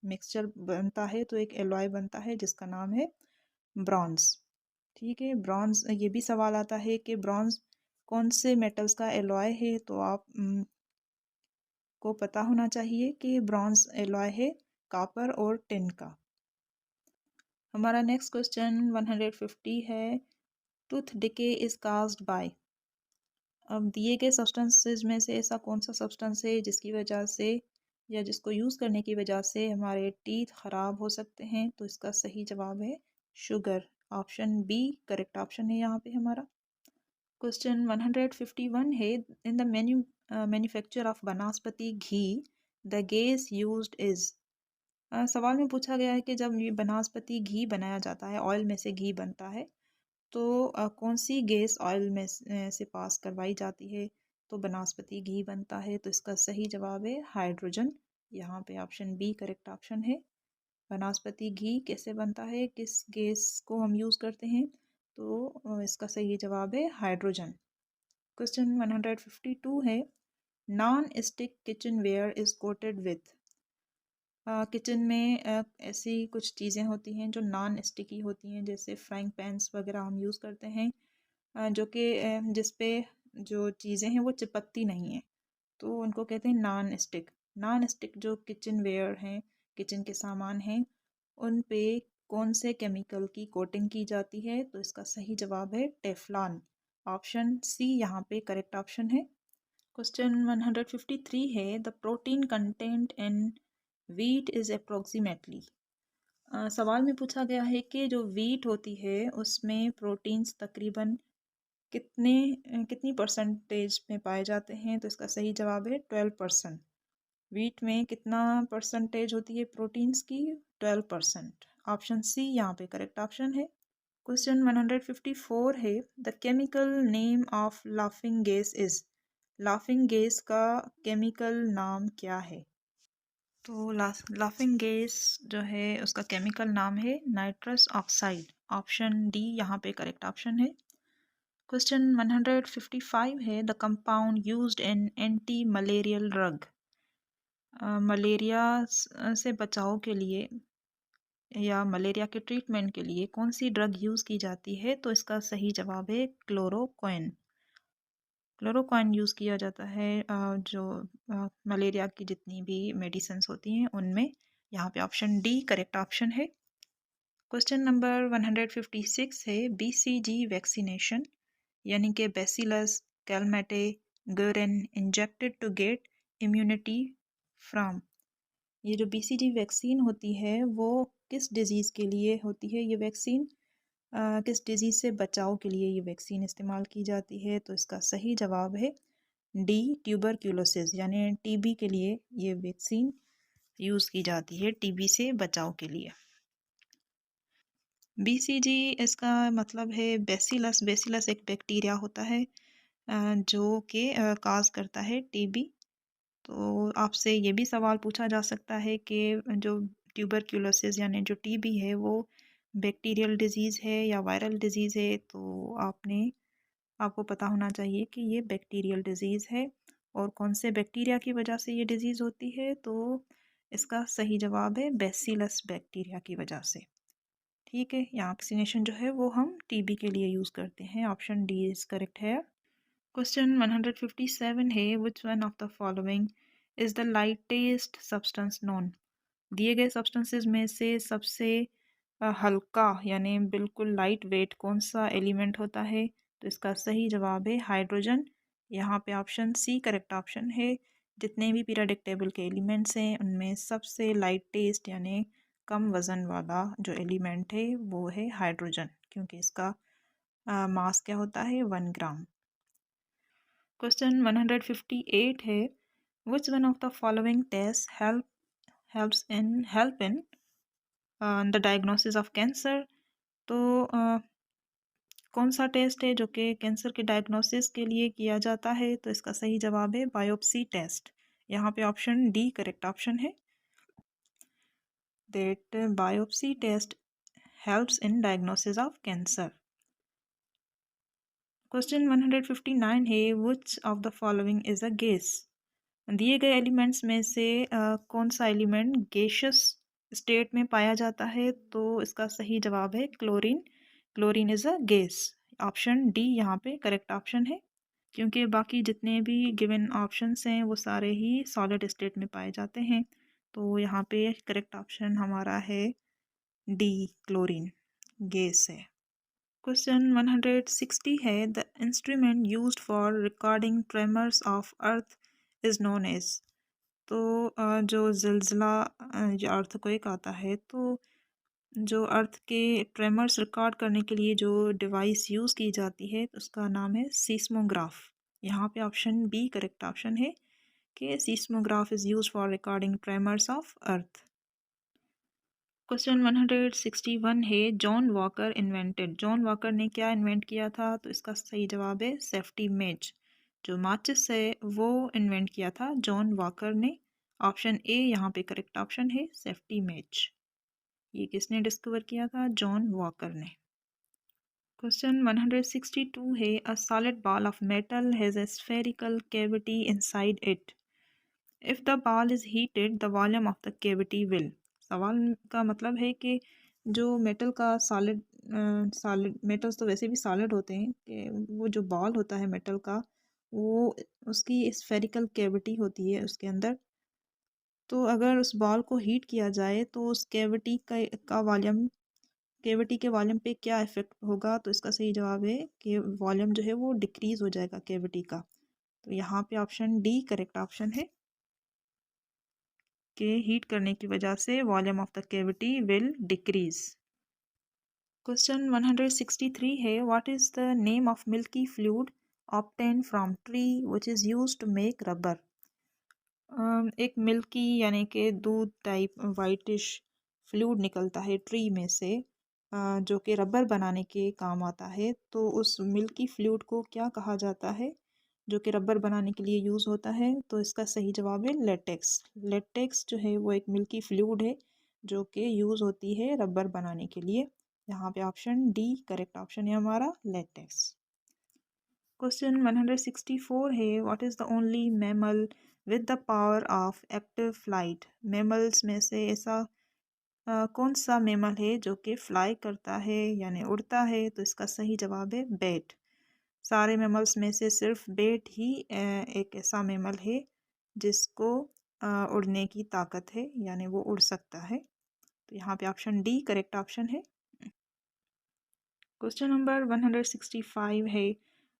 मिक्सचर बनता है तो एक एलॉय बनता है जिसका नाम है ब्रॉन्ज। ठीक है, ब्रॉन्ज, ये भी सवाल आता है कि ब्रॉन्ज कौन से मेटल्स का एलॉय है? तो आप को पता होना चाहिए कि ब्रॉन्ज एलॉय है कॉपर और टिन का। हमारा नेक्स्ट क्वेश्चन 150 है, tooth decay is caused bye. अब दिए गए सब्सटेंसेस में से ऐसा कौन सा सब्सटेंस है जिसकी वजह से या जिसको यूज़ करने की वजह से हमारे टीथ ख़राब हो सकते हैं? तो इसका सही जवाब है sugar. Option B correct option है यहाँ पे हमारा। क्वेश्चन 151 है, in the manufacture of vanaspati ghee the gas used is. सवाल में पूछा गया है कि जब ये बनास्पति घी बनाया जाता है, ऑयल में से घी बनता है, तो कौन सी गैस ऑयल में से पास करवाई जाती है तो बनास्पति घी बनता है। तो इसका सही जवाब है हाइड्रोजन। यहाँ पे ऑप्शन बी करेक्ट ऑप्शन है। बनास्पति घी कैसे बनता है, किस गैस को हम यूज़ करते हैं, तो इसका सही जवाब है हाइड्रोजन। क्वेश्चन 152 है, non stick kitchenware is coated with. Kitchen में ऐसी कुछ चीज़ें होती हैं जो नॉन स्टिकी होती हैं, जैसे फ्राइंग पैन्स वगैरह हम यूज़ करते हैं, जो कि जिस पे जो चीज़ें हैं वो चिपकती नहीं हैं, तो उनको कहते हैं नॉन स्टिक। नॉन स्टिक जो किचन वेयर हैं, किचन के सामान हैं, उन पे कौन से केमिकल की कोटिंग की जाती है, तो इसका सही जवाब है टेफ्लॉन। ऑप्शन सी यहाँ पे करेक्ट ऑप्शन है। क्वेश्चन 153 है, the protein content in wheat is approximately. सवाल में पूछा गया है कि जो वीट होती है उसमें प्रोटीन्स तकरीबन कितनी परसेंटेज में पाए जाते हैं, तो इसका सही जवाब है 12%। वीट में कितना परसेंटेज होती है प्रोटीन्स की, 12%। ऑप्शन सी यहाँ पे करेक्ट ऑप्शन है। क्वेश्चन 154 है, the chemical name of laughing gas is. Laughing gas का केमिकल नाम क्या है, तो लाफिंग गैस जो है उसका केमिकल नाम है नाइट्रस ऑक्साइड। ऑप्शन डी यहाँ पे करेक्ट ऑप्शन है। क्वेश्चन 155 है, the compound used in anti malarial drug. Malaria से बचाव के लिए या मलेरिया के ट्रीटमेंट के लिए कौन सी ड्रग यूज़ की जाती है, तो इसका सही जवाब है क्लोरोक्विन। क्लोरोक्विन यूज़ किया जाता है जो मलेरिया की जितनी भी मेडिसिन्स होती हैं उनमें। यहाँ पे ऑप्शन डी करेक्ट ऑप्शन है। क्वेश्चन नंबर 156 है, बीसीजी वैक्सीनेशन यानी कि bacillus Calmette Guerin injected to get immunity from. ये जो बीसीजी वैक्सीन होती है वो किस डिज़ीज़ के लिए होती है, ये वैक्सीन किस डिज़ीज़ से बचाव के लिए ये वैक्सीन इस्तेमाल की जाती है, तो इसका सही जवाब है डी ट्यूबरक्यूलोसिस यानी टीबी के लिए ये वैक्सीन यूज़ की जाती है, टीबी से बचाव के लिए। बीसीजी इसका मतलब है बेसिलस। बेसिलस एक बैक्टीरिया होता है जो कि काज करता है टीबी। तो आपसे ये भी सवाल पूछा जा सकता है कि जो ट्यूबरक्यूलोसिस यानी जो टीबी है वो बैक्टीरियल डिजीज़ है या वायरल डिजीज़ है, तो आपको पता होना चाहिए कि ये बैक्टीरियल डिजीज़ है और कौन से बैक्टीरिया की वजह से ये डिजीज़ होती है, तो इसका सही जवाब है बेसिलस बैक्टीरिया की वजह से। ठीक है, यहाँ वैक्सीनेशन जो है वो हम टीबी के लिए यूज़ करते हैं। ऑप्शन डी इज़ करेक्ट है। क्वेश्चन 157 है, which one of the following is the lightest substance known. दिए गए सब्सटेंसेस में से सबसे हल्का यानी बिल्कुल लाइट वेट कौन सा एलिमेंट होता है, तो इसका सही जवाब है हाइड्रोजन। यहाँ पे ऑप्शन सी करेक्ट ऑप्शन है। जितने भी पीरियोडिक टेबल के एलिमेंट्स हैं उनमें सबसे लाइटेस्ट यानी कम वज़न वाला जो एलिमेंट है वो है हाइड्रोजन, क्योंकि इसका मास क्या होता है 1 ग्राम। क्वेश्चन 158 है, which one of the following test help in the diagnosis of cancer. तो कौन सा टेस्ट है जो कि कैंसर के डायग्नोसिस के लिए किया जाता है, तो इसका सही जवाब है बायोप्सी टेस्ट। यहाँ पे ऑप्शन डी करेक्ट ऑप्शन है, that biopsy test helps in diagnosis of cancer. Question 159 है, which of the following is a gas. दिए गए एलिमेंट्स में से कौन सा एलिमेंट गैसियस स्टेट में पाया जाता है, तो इसका सही जवाब है chlorine. Chlorine is a gas. Option D यहाँ पे करेक्ट ऑप्शन है, क्योंकि बाकी जितने भी गिवन ऑप्शंस हैं वो सारे ही सॉलिड स्टेट में पाए जाते हैं, तो यहाँ पे करेक्ट ऑप्शन हमारा है डी, क्लोरीन गैस है। क्वेश्चन 160 है, the instrument used for recording tremors of earth is known as. तो जो ज़िलज़िला या अर्थक्वेक आता है, तो जो अर्थ के ट्रेमर्स रिकॉर्ड करने के लिए जो डिवाइस यूज़ की जाती है उसका नाम है सीस्मोग्राफ। यहाँ पे ऑप्शन बी करेक्ट ऑप्शन है कि seismograph is use for recording tremors of earth. Question 161 है John walker invented. John walker ने क्या इन्वेंट किया था? तो इसका सही जवाब है सेफ्टी मैच। जो माचिस है वो इन्वेंट किया था जॉन वॉकर ने। ऑप्शन ए यहाँ पे करेक्ट ऑप्शन है सेफ्टी मैच। ये किसने डिस्कवर किया था? जॉन वॉकर ने। क्वेश्चन 162 है a solid ball of metal has a spherical cavity inside it. If the ball is heated the volume of the cavity will. सवाल का मतलब है कि जो मेटल का सॉलिड मेटल्स तो वैसे भी सॉलिड होते हैं कि वो जो बॉल होता है मेटल का वो उसकी स्फेरिकल कैविटी होती है उसके अंदर। तो अगर उस बॉल को हीट किया जाए तो उस का वॉल्यूम कैविटी के वॉल्यूम पे क्या इफ़ेक्ट होगा? तो इसका सही जवाब है कि वॉल्यूम जो है वो डिक्रीज़ हो जाएगा कैविटी का। तो यहाँ पे ऑप्शन डी करेक्ट ऑप्शन है कि हीट करने की वजह से volume of the cavity will decrease. Question 163 है what is the name of milky fluid obtained from tree which is used to make rubber. एक मिल्की यानी कि दूध टाइप वाइटिश फ्लूइड निकलता है ट्री में से जो कि रबर बनाने के काम आता है। तो उस मिल्की फ्लूइड को क्या कहा जाता है जो कि रबर बनाने के लिए यूज़ होता है? तो इसका सही जवाब है लेटेक्स। लेटेक्स जो है वो एक मिल्की फ्लूइड है जो कि यूज़ होती है रबर बनाने के लिए। यहाँ पे ऑप्शन डी करेक्ट ऑप्शन है हमारा लेटेक्स। क्वेश्चन 164 है what is the only mammal with the power of active flight. Mammals में से ऐसा कौन सा मैमल है जो कि फ्लाई करता है यानी उड़ता है? तो इसका सही जवाब है बैट। सारे मैमल्स में से सिर्फ बैट ही एक ऐसा मैमल है जिसको उड़ने की ताकत है यानी वो उड़ सकता है। तो यहाँ पे ऑप्शन डी करेक्ट ऑप्शन है। क्वेश्चन नंबर 165 है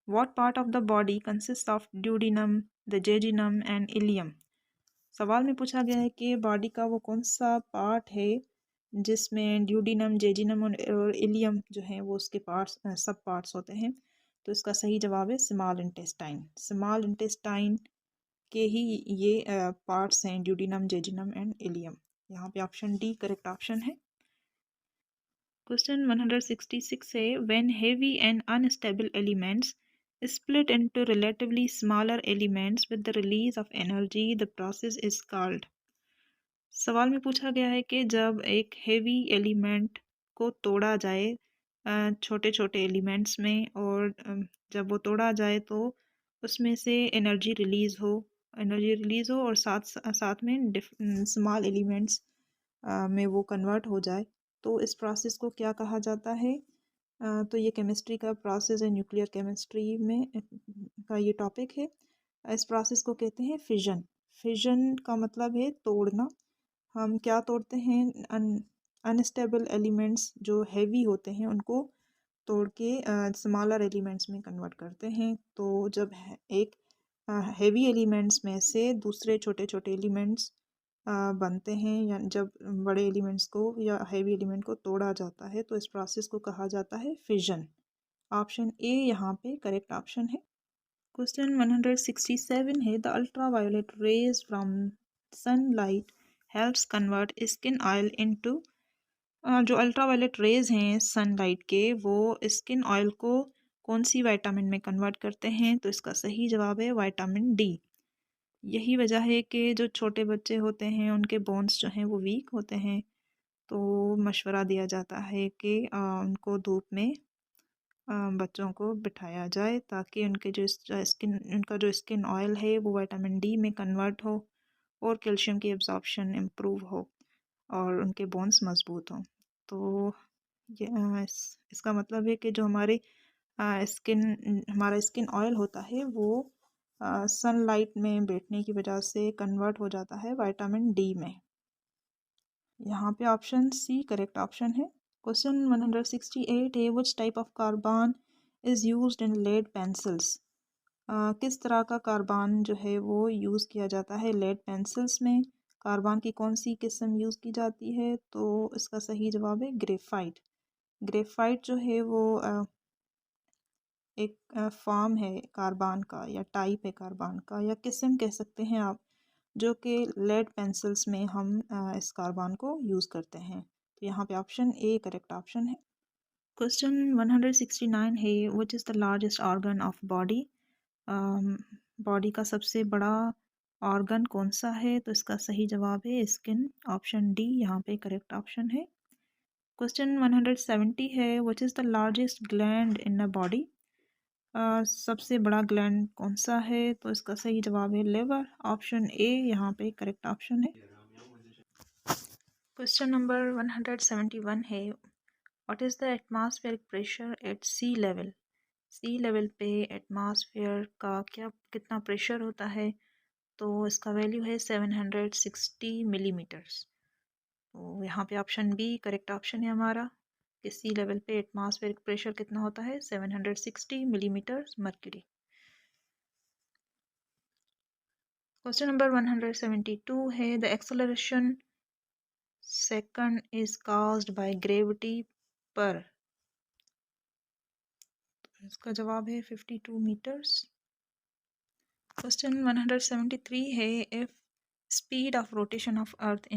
what part of the body consist of duodenum the जेजिनम and ileum. सवाल में पूछा गया है कि बॉडी का वो कौन सा पार्ट है जिसमें ड्यूडिनम जेजिनम और इलियम जो है वो उसके पार्ट्स सब पार्ट्स होते हैं। तो इसका सही जवाब है स्मॉल इंटेस्टाइन। स्मॉल इंटेस्टाइन के ही ये पार्ट्स हैं ड्यूडिनम जेजिनम एंड इलियम। यहाँ पे ऑप्शन डी करेक्ट ऑप्शन है। Question 166 है when heavy and unstable elements split into relatively smaller elements with the release of energy the process is called। सवाल में पूछा गया है कि जब एक हेवी एलिमेंट को तोड़ा जाए छोटे छोटे एलिमेंट्स में और जब वो तोड़ा जाए तो उसमें से एनर्जी रिलीज़ हो और साथ साथ में स्मॉल एलिमेंट्स में वो कन्वर्ट हो जाए तो इस प्रोसेस को क्या कहा जाता है? तो ये केमिस्ट्री का प्रोसेस है न्यूक्लियर केमिस्ट्री में का ये टॉपिक है। इस प्रोसेस को कहते हैं फिजन। फिजन का मतलब है तोड़ना। हम क्या तोड़ते हैं? अनस्टेबल एलिमेंट्स जो हैवी होते हैं उनको तोड़ के स्मॉलर एलिमेंट्स में कन्वर्ट करते हैं। तो जब एक हैवी एलिमेंट्स में से दूसरे छोटे छोटे एलिमेंट्स बनते हैं या जब बड़े एलिमेंट्स को या हैवी एलिमेंट को तोड़ा जाता है तो इस प्रोसेस को कहा जाता है फिजन। ऑप्शन ए यहाँ पे करेक्ट ऑप्शन है। क्वेश्चन 167 है the ultraviolet rays from sunlight helps convert skin oil into. जो अल्ट्रावायलेट रेज हैं सनलाइट के वो स्किन ऑयल को कौन सी विटामिन में कन्वर्ट करते हैं? तो इसका सही जवाब है विटामिन डी। यही वजह है कि जो छोटे बच्चे होते हैं उनके बोन्स जो हैं वो वीक होते हैं। तो मशवरा दिया जाता है कि उनको धूप में बच्चों को बिठाया जाए ताकि उनके उनका जो स्किन ऑयल है वो विटामिन डी में कन्वर्ट हो और कैल्शियम की एब्जॉर्प्शन इम्प्रूव हो और उनके बोन्स मजबूत हों। तो ये इसका मतलब है कि जो हमारा स्किन ऑयल होता है वो सनलाइट में बैठने की वजह से कन्वर्ट हो जाता है विटामिन डी में। यहाँ पे ऑप्शन सी करेक्ट ऑप्शन है। क्वेश्चन 168 है which type of carbon is used in lead pencils. किस तरह का कार्बन जो है वो यूज़ किया जाता है लेड पेंसिल्स में? कार्बन की कौन सी किस्म यूज़ की जाती है? तो इसका सही जवाब है ग्रेफाइट। ग्रेफाइट जो है वो एक फॉर्म है कार्बन का या टाइप है कार्बन का या किस्म कह सकते हैं आप, जो कि लेड पेंसिल्स में हम इस कार्बन को यूज़ करते हैं। तो यहाँ पे ऑप्शन ए करेक्ट ऑप्शन है। क्वेश्चन 169 है, which is the largest organ of body. Body का सबसे बड़ा ऑर्गन कौन सा है? तो इसका सही जवाब है स्किन, ऑप्शन डी यहाँ पे करेक्ट ऑप्शन है। क्वेश्चन 170 है, which is the largest gland in a body. सबसे बड़ा ग्लैंड कौन सा है? तो इसका सही जवाब है लिवर, ऑप्शन ए यहाँ पे करेक्ट ऑप्शन है। क्वेश्चन नंबर 171 है, what is the atmospheric pressure at sea level. Sea level पे एटमॉस्फेयर का कितना प्रेशर होता है? तो इसका वैल्यू है 760 मिलीमीटर्स। तो यहाँ पे ऑप्शन बी करेक्ट ऑप्शन है हमारा, कि सी लेवल पे एटमॉस्फेरिक प्रेशर कितना होता है? 760 मिलीमीटर्स मर्क्यूरी। क्वेश्चन नंबर 172 है, the acceleration second is caused by gravity पर। इसका जवाब है 52 मीटर्स। क्वेश्चन 173 है, if speed of rotation of earth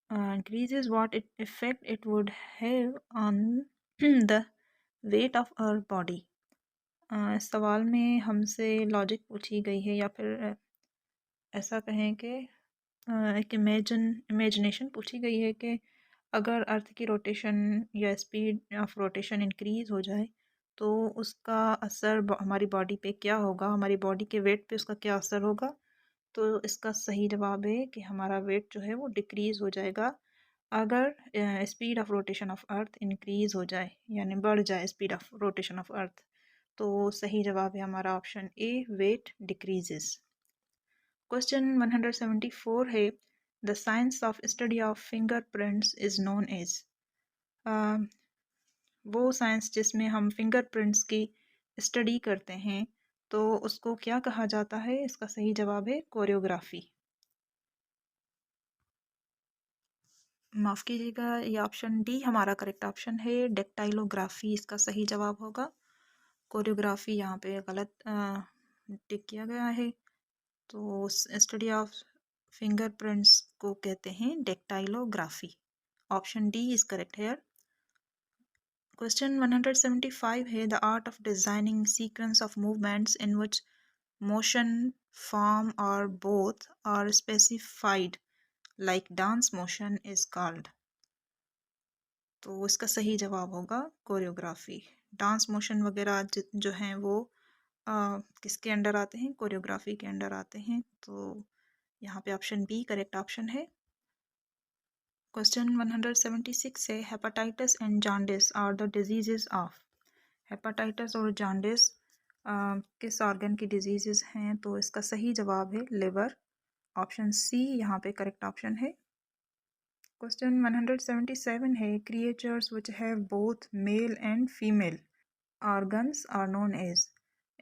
increases what effect it would have on the weight of our body। इस सवाल में हमसे लॉजिक पूछी गई है, या फिर ऐसा कहें कि एक इमेजिनेशन पूछी गई है कि अगर अर्थ की रोटेशन या स्पीड ऑफ रोटेशन इंक्रीज़ हो जाए तो उसका असर हमारी बॉडी पे क्या होगा, हमारी बॉडी के वेट पे उसका क्या असर होगा। तो इसका सही जवाब है कि हमारा वेट जो है वो डिक्रीज़ हो जाएगा अगर speed of rotation of earth increase हो जाए, यानी बढ़ जाए speed of rotation of earth. तो सही जवाब है हमारा option A, weight decreases. Question 174 है, the science of study of fingerprints is known as. वो साइंस जिसमें हम फिंगरप्रिंट्स की स्टडी करते हैं, तो उसको क्या कहा जाता है? इसका सही जवाब है कोरियोग्राफी। माफ़ कीजिएगा, ये ऑप्शन डी हमारा करेक्ट ऑप्शन है, डेक्टाइलोग्राफी इसका सही जवाब होगा। कोरियोग्राफी यहाँ पे गलत टिक किया गया है। तो स्टडी ऑफ फिंगरप्रिंट्स को कहते हैं dactylography, option D is correct here. Question 175 है, the art of designing sequence of movements in which motion, form और both are specified like dance motion is called. तो इसका सही जवाब होगा कोरियोग्राफी। डांस मोशन वगैरह जो हैं वो किसके अंडर आते हैं? कोरियोग्राफी के अंडर आते हैं। तो यहाँ पे ऑप्शन बी करेक्ट ऑप्शन है। क्वेश्चन 176 है, hepatitis and jaundice are the diseases of. Hepatitis और जॉन्डिस किस ऑर्गन की डिजीजेस हैं? तो इसका सही जवाब है लिवर, ऑप्शन सी यहाँ पे करेक्ट ऑप्शन है। क्वेश्चन 177 है, creatures which have both male and female organs are known as.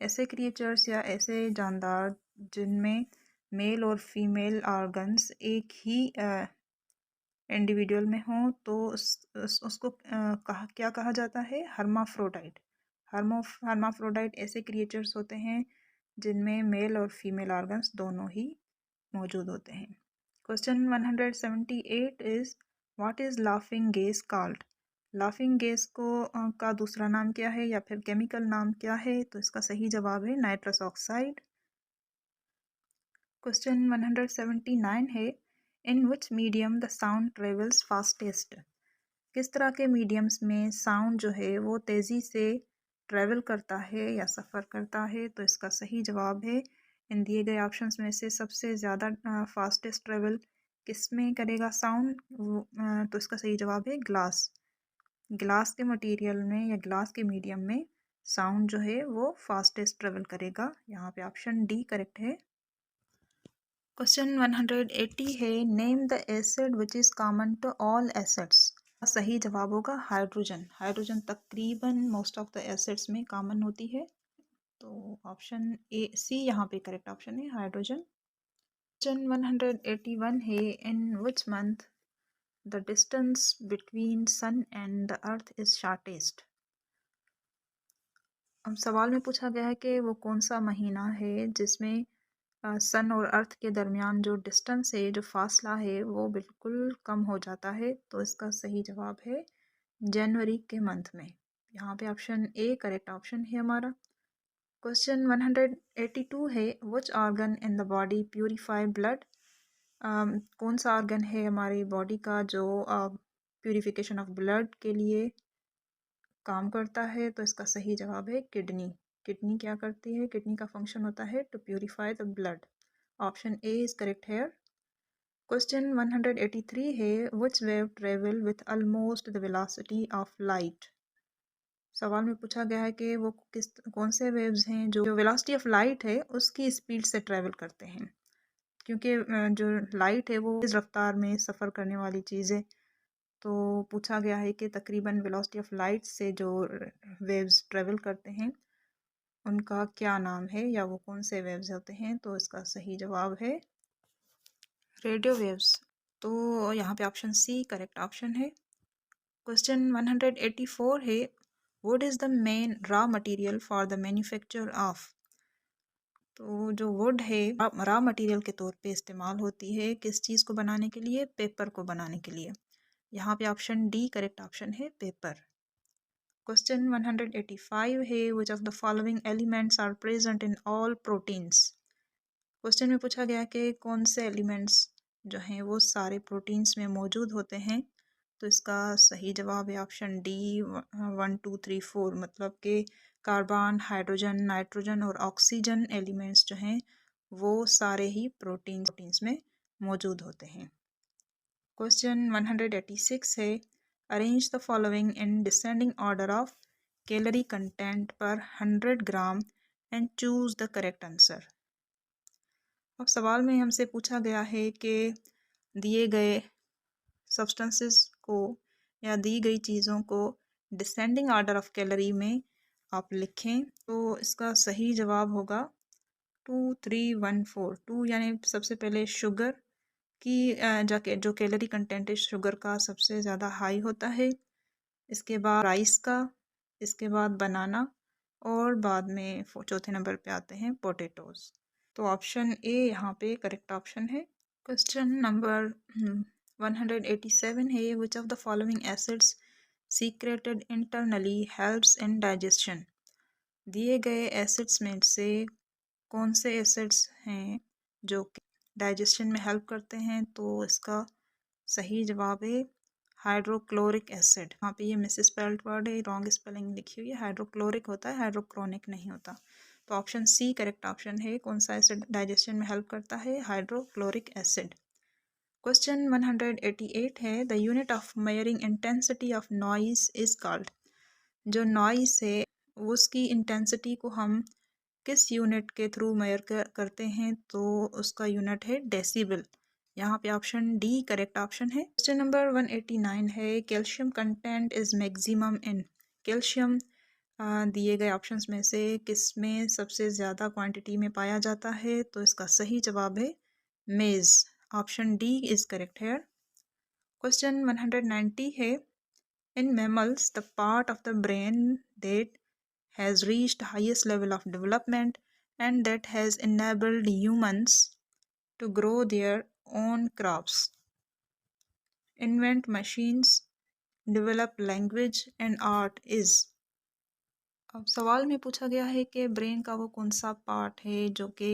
ऐसे क्रिएचर्स या ऐसे जानदार जिनमें मेल और फीमेल ऑर्गन्स एक ही इंडिविजुअल में हो, तो उसको क्या कहा जाता है? हर्माफ्रोडाइट। हर्माफ्रोडाइट ऐसे क्रिएचर्स होते हैं जिनमें मेल और फीमेल ऑर्गन्स दोनों ही मौजूद होते हैं। Question 178 is, what is laughing gas called. Laughing gas को का दूसरा नाम क्या है, या फिर केमिकल नाम क्या है? तो इसका सही जवाब है नाइट्रस ऑक्साइड। क्वेश्चन 179 है, in which medium the sound travels fastest. किस तरह के मीडियम्स में साउंड जो है वो तेज़ी से ट्रैवल करता है या सफ़र करता है? तो इसका सही जवाब है, इन दिए गए ऑप्शंस में से सबसे ज़्यादा फास्टेस्ट ट्रैवल किस में करेगा साउंड? तो इसका सही जवाब है ग्लास। ग्लास के मटेरियल में या ग्लास के मीडियम में साउंड जो है वो फास्टेस्ट ट्रेवल करेगा। यहाँ पे ऑप्शन डी करेक्ट है। क्वेश्चन 180 है, name the acid which is common to all acids. सही जवाब होगा हाइड्रोजन। हाइड्रोजन तकरीबन मोस्ट ऑफ द एसिड्स में कॉमन होती है। तो ऑप्शन ए सी यहाँ पे करेक्ट ऑप्शन है, हाइड्रोजन। क्वेश्चन 181 है, in which month the distance between sun and the earth is shortest. अब सवाल में पूछा गया है कि वो कौन-सा महीना है जिसमें सन और अर्थ के दरमियान जो डिस्टेंस है, जो फ़ासला है, वो बिल्कुल कम हो जाता है। तो इसका सही जवाब है जनवरी के मंथ में। यहाँ पे ऑप्शन ए करेक्ट ऑप्शन है हमारा। क्वेश्चन 182 है, which organ in the body purify blood? कौन सा ऑर्गन है हमारी बॉडी का जो प्यूरिफिकेशन ऑफ ब्लड के लिए काम करता है? तो इसका सही जवाब है किडनी। किडनी क्या करती है? किडनी का फंक्शन होता है to purify the blood. Option A is correct here. Question 183 है, which wave travel with almost the velocity of light? सवाल में पूछा गया है कि वो कौन से वेव्स हैं जो वेलोसिटी ऑफ लाइट है उसकी स्पीड से ट्रेवल करते हैं। क्योंकि जो लाइट है वो तेज़ रफ्तार में सफ़र करने वाली चीज़ है। तो पूछा गया है कि तकरीबन वेलोसिटी ऑफ लाइट से जो वेव्स ट्रेवल करते हैं उनका क्या नाम है या वो कौन से वेव्स होते हैं? तो इसका सही जवाब है रेडियो वेव्स। तो यहाँ पे ऑप्शन सी करेक्ट ऑप्शन है। क्वेश्चन 184 है, what is the main raw material for the manufacture of? तो जो वुड है रॉ मटेरियल के तौर पे इस्तेमाल होती है किस चीज़ को बनाने के लिए? पेपर को बनाने के लिए। यहाँ पे ऑप्शन डी करेक्ट ऑप्शन है पेपर। क्वेश्चन 185 है, which of the following elements are present in all proteins? Question में पूछा गया कि कौन से एलिमेंट्स जो हैं वो सारे प्रोटीन्स में मौजूद होते हैं। तो इसका सही जवाब है ऑप्शन डी 1 2 3 4, मतलब कि कार्बन, हाइड्रोजन, नाइट्रोजन और ऑक्सीजन एलिमेंट्स जो हैं वो सारे ही प्रोटीन्स में मौजूद होते हैं। क्वेश्चन 186 है, arrange the following in descending order of calorie content पर 100 gram and choose the correct answer. अब सवाल में हमसे पूछा गया है कि दिए गए सब्सटेंसेस को या दी गई चीज़ों को डिसेंडिंग ऑर्डर ऑफ कैलोरी में आप लिखें। तो इसका सही जवाब होगा 2 3 1 4। 2 यानी सबसे पहले शुगर की जाके जो कैलोरी कंटेंट है शुगर का सबसे ज़्यादा हाई होता है। इसके बाद राइस का, इसके बाद बनाना और बाद में चौथे नंबर पे आते हैं पोटैटोज़। तो ऑप्शन ए यहाँ पे करेक्ट ऑप्शन है। क्वेश्चन नंबर 187 है, which of the following acids secreted internally helps in digestion? दिए गए एसिड्स में से कौन से एसिड्स हैं जो डाइजेशन में हेल्प करते हैं? तो इसका सही जवाब है हाइड्रोक्लोरिक एसिड। यहाँ पे ये मिसस्पेल्ड वर्ड है, रॉन्ग स्पेलिंग लिखी हुई है, हाइड्रोक्लोरिक होता है, हाइड्रोक्रोनिक नहीं होता। तो ऑप्शन सी करेक्ट ऑप्शन है। कौन सा एसिड डाइजेशन में हेल्प करता है? Hydrochloric acid. क्वेश्चन 188 है, the unit of measuring intensity of noise is called? जो नॉइस है उसकी इंटेंसिटी को हम किस यूनिट के थ्रू मेजर करते हैं? तो उसका यूनिट है डेसिबल। यहाँ पे ऑप्शन डी करेक्ट ऑप्शन है। क्वेश्चन नंबर 189 है, calcium content is maximum in? Calcium दिए गए ऑप्शंस में से किस में सबसे ज़्यादा क्वांटिटी में पाया जाता है? तो इसका सही जवाब है मेज़। ऑप्शन डी इज करेक्ट है। क्वेश्चन 190 है, in mammals the part of the brain that has reached highest level of development and that has enabled humans to grow their own crops, invent machines, develop language and art is? अब सवाल में पूछा गया है कि brain का वो कौन सा पार्ट है जो कि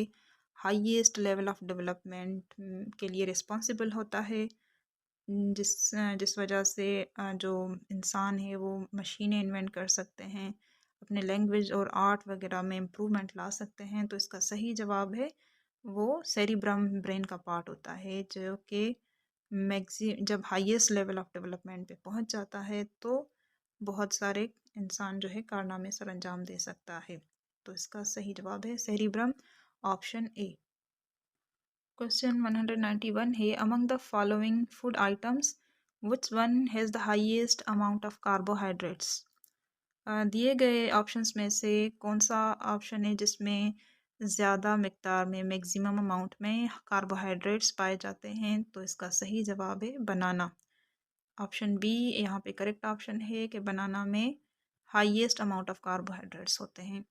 हाईएस्ट लेवल ऑफ डेवलपमेंट के लिए रिस्पॉन्सिबल होता है, जिस जिस वजह से जो इंसान है वो मशीनें इन्वेंट कर सकते हैं, अपने लैंग्वेज और आर्ट वगैरह में इम्प्रूवमेंट ला सकते हैं। तो इसका सही जवाब है वो सेरिब्रम ब्रेन का पार्ट होता है जो कि जब हाईएस्ट लेवल ऑफ डेवलपमेंट पे पहुंच जाता है तो बहुत सारे इंसान जो है कारनामे सर अंजाम दे सकता है। तो इसका सही जवाब है सेरिब्रम, ऑप्शन ए। क्वेश्चन 191 है, among the following food items which one has the highest amount of carbohydrates? दिए गए ऑप्शंस में से कौन सा ऑप्शन है जिसमें ज़्यादा मिकदार में मैक्सिमम अमाउंट में कार्बोहाइड्रेट्स पाए जाते हैं? तो इसका सही जवाब है बनाना। ऑप्शन बी यहाँ पे करेक्ट ऑप्शन है कि बनाना में हाईएस्ट अमाउंट ऑफ कार्बोहाइड्रेट्स होते हैं।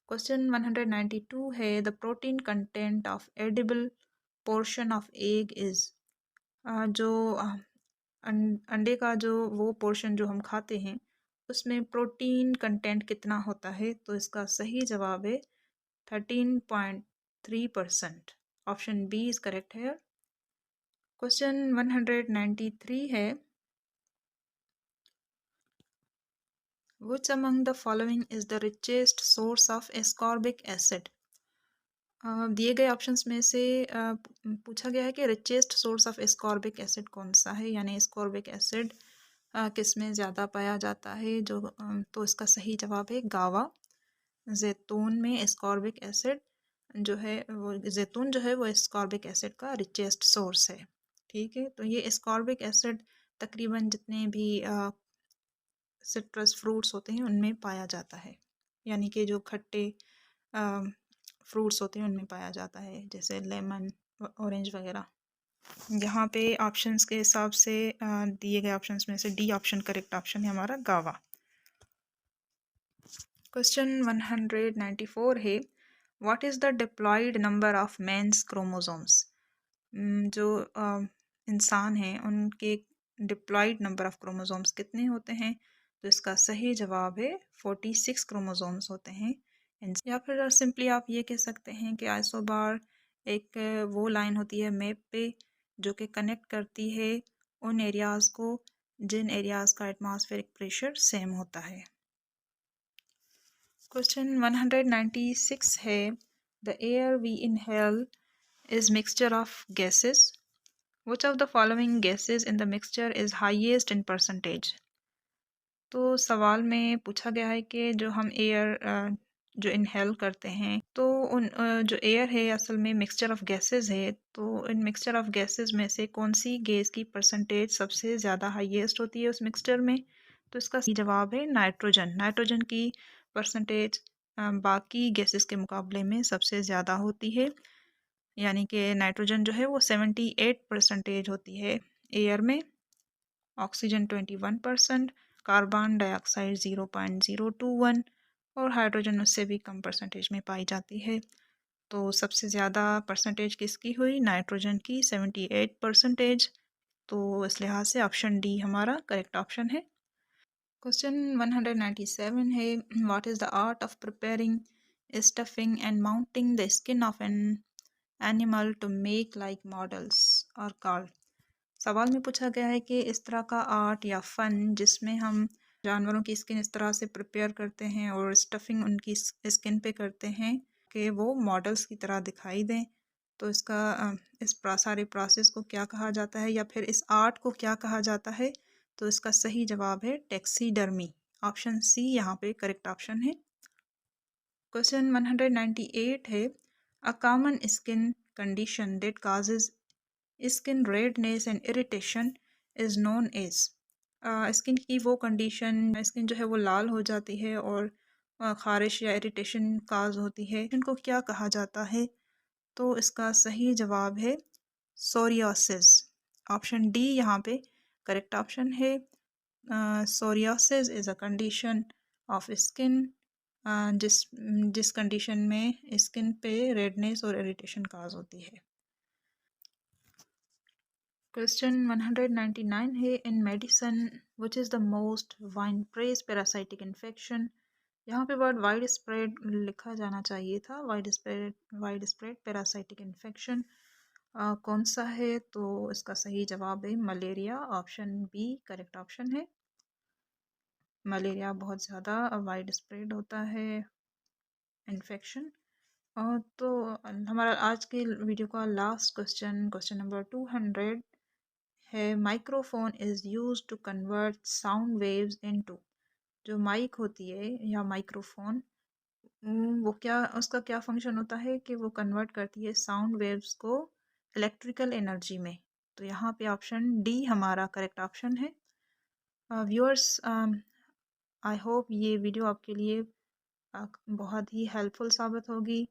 क्वेश्चन 192 है the protein content of edible portion of egg is. जो अंडे का जो वो पोर्शन जो हम खाते हैं उसमें प्रोटीन कंटेंट कितना होता है, तो इसका सही जवाब है 13.3%। ऑप्शन बी इज़ करेक्ट है। क्वेश्चन 193 है Which among the following is the richest source of ascorbic acid? दिए गए ऑप्शंस में से पूछा गया है कि richest source of ascorbic acid कौन सा है, यानी एस्कॉर्बिक एसिड किस में ज़्यादा पाया जाता है। तो इसका सही जवाब है गावा। जैतून में एस्कॉर्बिक एसिड जो है वो जैतून जो है वो एस्कॉर्बिक एसिड का रिचेस्ट सोर्स है। ठीक है, तो ये एस्कॉर्बिक एसिड तकरीबन जितने भी सिट्रस फ्रूट्स होते हैं उनमें पाया जाता है, यानी कि जो खट्टे फ्रूट्स होते हैं उनमें पाया जाता है, जैसे लेमन, ऑरेंज वगैरह। यहाँ पे ऑप्शंस के हिसाब से दिए गए ऑप्शंस में से डी ऑप्शन करेक्ट ऑप्शन है हमारा गावा। क्वेश्चन 194 है what is the diploid number of men's chromosomes. जो इंसान हैं उनके डिप्लॉयड नंबर ऑफ क्रोमोसोम्स कितने होते हैं, तो इसका सही जवाब है 46 क्रोमोसोम्स होते हैं। या फिर सिंपली आप ये कह सकते हैं कि आइसोबार एक वो लाइन होती है मैप पे जो कि कनेक्ट करती है उन एरियाज़ को जिन एरियाज़ का एटमॉस्फेरिक प्रेशर सेम होता है। क्वेश्चन 196 है the air we inhale is mixture of gases. Which of the following gases in the mixture is highest in percentage? तो सवाल में पूछा गया है कि जो हम एयर जो इनहेल करते हैं तो उन जो एयर है असल में मिक्सचर ऑफ गैसेस है, तो इन मिक्सचर ऑफ गैसेस में से कौन सी गैस की परसेंटेज सबसे ज़्यादा हाईएस्ट होती है उस मिक्सचर में, तो इसका सही जवाब है नाइट्रोजन। नाइट्रोजन की परसेंटेज बाकी गैसेस के मुकाबले में सबसे ज़्यादा होती है, यानी कि नाइट्रोजन जो है वो 78% होती है एयर में, ऑक्सीजन 21%, कार्बन डाइऑक्साइड 0.021 और हाइड्रोजन उससे भी कम परसेंटेज में पाई जाती है। तो सबसे ज़्यादा परसेंटेज किसकी हुई, नाइट्रोजन की 78%। तो इस लिहाज से ऑप्शन डी हमारा करेक्ट ऑप्शन है। क्वेश्चन 197 है what is the art of preparing stuffing and mounting the skin of an animal to make like models और कार्ड। सवाल में पूछा गया है कि इस तरह का आर्ट या फ़न जिसमें हम जानवरों की स्किन इस तरह से प्रिपेयर करते हैं और स्टफिंग उनकी स्किन पे करते हैं कि वो मॉडल्स की तरह दिखाई दें, तो इसका इस सारे प्रोसेस को क्या कहा जाता है या फिर इस आर्ट को क्या कहा जाता है, तो इसका सही जवाब है टैक्सीडर्मी। ऑप्शन सी यहाँ पे करेक्ट ऑप्शन है। क्वेश्चन 198 है a common skin condition that causes skin redness and irritation is known as. Skin की वो कंडीशन, स्किन जो है वो लाल हो जाती है और ख़ारिश या इरिटेशन काज होती है, इनको क्या कहा जाता है, तो इसका सही जवाब है सोरियासिस। ऑप्शन डी यहाँ पे करेक्ट ऑप्शन है। Psoriasis is a condition of skin जिस जिस कंडीशन में स्किन पे रेडनेस और इरिटेशन काज होती है। क्वेश्चन 199 है in medicine which is the most wide parasitic infection. यहाँ पे वर्ड वाइड स्प्रेड लिखा जाना चाहिए था, वाइड स्प्रेड पैरासाइटिक इन्फेक्शन कौन सा है, तो इसका सही जवाब है malaria. Option B correct option है। मलेरिया बहुत ज़्यादा वाइड स्प्रेड होता है इन्फेक्शन। तो हमारा आज के वीडियो का लास्ट क्वेश्चन नंबर 200 है microphone is use to convert sound waves into. जो माइक होती है या माइक्रोफोन वो क्या उसका क्या फंक्शन होता है कि वो कन्वर्ट करती है साउंड वेव्स को इलेक्ट्रिकल एनर्जी में, तो यहाँ पे ऑप्शन डी हमारा करेक्ट ऑप्शन है। व्यूअर्स आई होप ये वीडियो आपके लिए बहुत ही हेल्पफुल साबित होगी,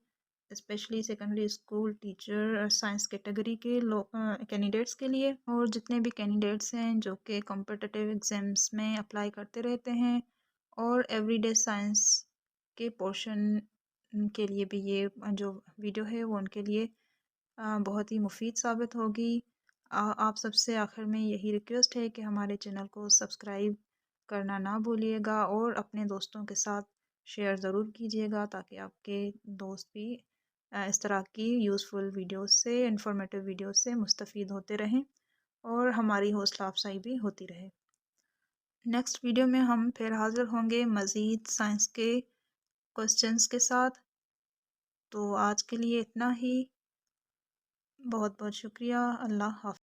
specially secondary school teacher science category के कैंडिडेट्स के लिए, और जितने भी कैंडिडेट्स हैं जो कि कॉम्पिटिटिव एग्ज़ाम्स में अप्लाई करते रहते हैं और एवरीडे साइंस के पोर्शन के लिए भी ये जो वीडियो है वो उनके लिए बहुत ही मुफीद साबित होगी। आप सबसे आखिर में यही रिक्वेस्ट है कि हमारे चैनल को सब्सक्राइब करना ना भूलिएगा और अपने दोस्तों के साथ शेयर ज़रूर कीजिएगा ताकि आपके दोस्त भी इस तरह की यूज़फुल वीडियोस से इंफॉर्मेटिव वीडियोस से मुस्तफ़ीद होते रहें और हमारी हौसला अफजाई भी होती रहे। नेक्स्ट वीडियो में हम फिर हाज़िर होंगे मज़ीद साइंस के क्वेश्चंस के साथ। तो आज के लिए इतना ही। बहुत बहुत शुक्रिया। अल्लाह हाफ़िज़।